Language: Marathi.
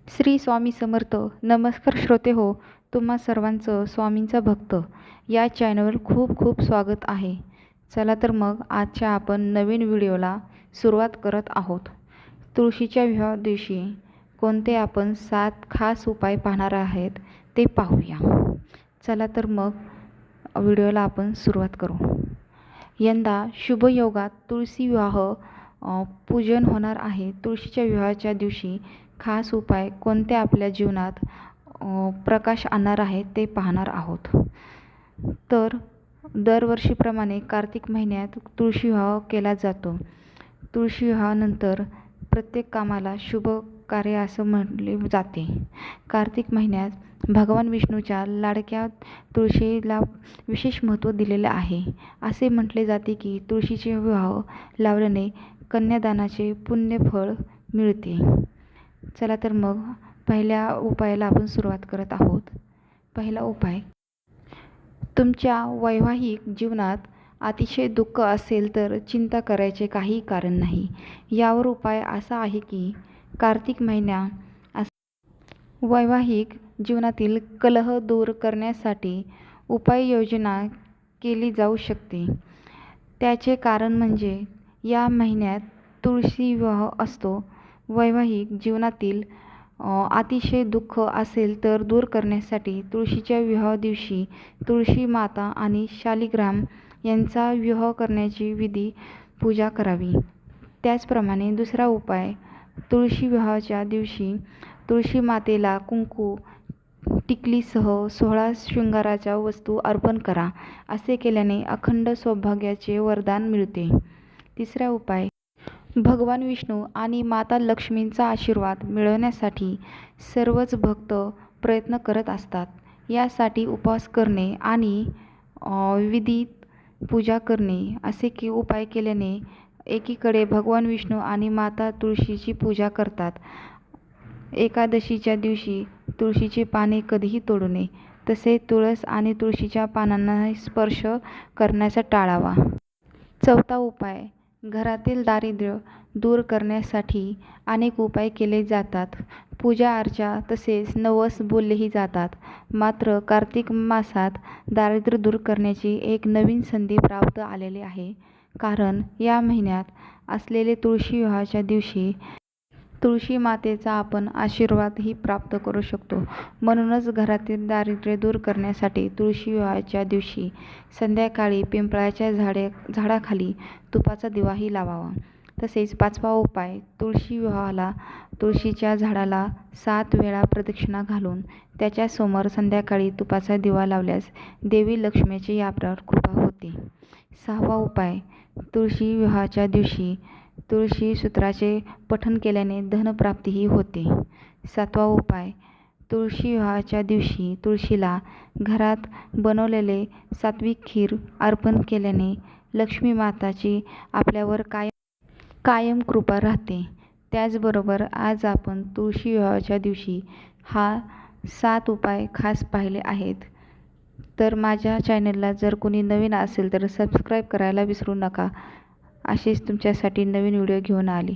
श्री स्वामी समर्थ. नमस्कार श्रोते हो, तुम्हा सर्वांचं स्वामींचा भक्त या चॅनलवर खूप खूप स्वागत आहे. चला तर मग आजच्या आपण नवीन व्हिडिओला सुरुवात करत आहोत. तुळशीच्या विवाह दिवशी कोणते आपण 7 खास उपाय पाहणार आहेत ते पाहूया. चला तर मग व्हिडिओला आपण सुरुवात करू. यंदा शुभयोगात तुळशी विवाह पूजन होणार आहे. तुळशीच्या विवाहाच्या दिवशी खास उपाय कोणते आपल्या जीवनात प्रकाश आणणार आहेत ते पाहणार आहोत. तर दरवर्षीप्रमाणे कार्तिक महिन्यात तुळशी विवाह केला जातो. तुळशी विवाहानंतर प्रत्येक कामाला शुभ कार्य असं म्हटले जाते. कार्तिक महिन्यात भगवान विष्णूच्या लाडक्या तुळशीला विशेष महत्त्व दिलेले आहे. असे म्हटले जाते की तुळशीचे विवाह लावल्याने कन्यादानाचे पुण्यफळ मिळते. चला तर मग पहिल्या उपायाला आपण सुरुवात करत आहोत. पहिला उपाय, तुमच्या वैवाहिक जीवनात अतिशय दुःख असेल तर चिंता करायचे काही कारण नाही. यावर उपाय असा आहे की कार्तिक महिन्यात वैवाहिक जीवनातील कलह दूर करण्यासाठी उपाययोजना केली जाऊ शकते. त्याचे कारण म्हणजे या महिन्यात तुळशी विवाह असतो. वैवाहिक जीवनातील अतिशय दुःख असेल तर दूर करण्यासाठी तुळशीच्या विवाह दिवशी तुळशी माता आणि शालिग्राम यांचा विवाह करण्याची विधी पूजा करावी. त्याचप्रमाणे दुसरा उपाय, तुळशी विवाहाच्या दिवशी तुळशी मातेला कुंकू टिकलीसह 16 शृंगाराच्या वस्तू अर्पण करा. असे केल्याने अखंड सौभाग्याचे वरदान मिळते. तिसरा उपाय, भगवान विष्णू आणि माता लक्ष्मींचा आशीर्वाद मिळवण्यासाठी सर्वच भक्त प्रयत्न करत असतात. यासाठी उपवास करणे आणि विधित पूजा करणे असे की उपाय केल्याने एकीकडे भगवान विष्णू आणि माता तुळशीची पूजा करतात. एकादशीच्या दिवशी तुळशीची पाने कधीही तोडू नये. तसे तुळस आणि तुळशीच्या पानांना स्पर्श करण्याचा टाळावा. चौथा उपाय, घरातील दारिद्र्य दूर करण्यासाठी अनेक उपाय केले जातात. पूजा अर्चा तसेच नवस बोललेही जातात. मात्र कार्तिक मासात दारिद्र्य दूर करण्याची एक नवीन संधी प्राप्त आलेली आहे. कारण या महिन्यात असलेले तुळशी विवाहाच्या दिवशी तुळशी मातेचा आपण आशीर्वादही प्राप्त करू शकतो. म्हणूनच घरातील दारिद्र्य दूर करण्यासाठी तुळशी विवाहाच्या दिवशी संध्याकाळी पिंपळाच्या झाडाखाली तुपाचा दिवाही लावावा. तसेच पाचवा उपाय, तुळशी विवाहाला तुळशीच्या झाडाला 7 वेळा प्रदक्षिणा घालून त्याच्यासमोर संध्याकाळी तुपाचा दिवा लावल्यास देवी लक्ष्मीची यावर कृपा होते. सहावा उपाय, तुळशी विवाहाच्या दिवशी तुळशी सूत्राचे पठण केल्याने धनप्राप्तीही होते. सातवा उपाय, तुळशी विवाहाच्या दिवशी तुळशीला घरात बनवलेले सात्विक खीर अर्पण केल्याने लक्ष्मी माताची आपल्यावर कायम कृपा राहते. त्याचबरोबर आज आपण तुळशी विवाहाच्या दिवशी हा 7 उपाय खास पाहिले आहेत. तर माझ्या चॅनलला जर कोणी नवीन असेल तर सबस्क्राईब करायला विसरू नका. असेच तुमच्यासाठी नवीन व्हिडिओ घेऊन आले.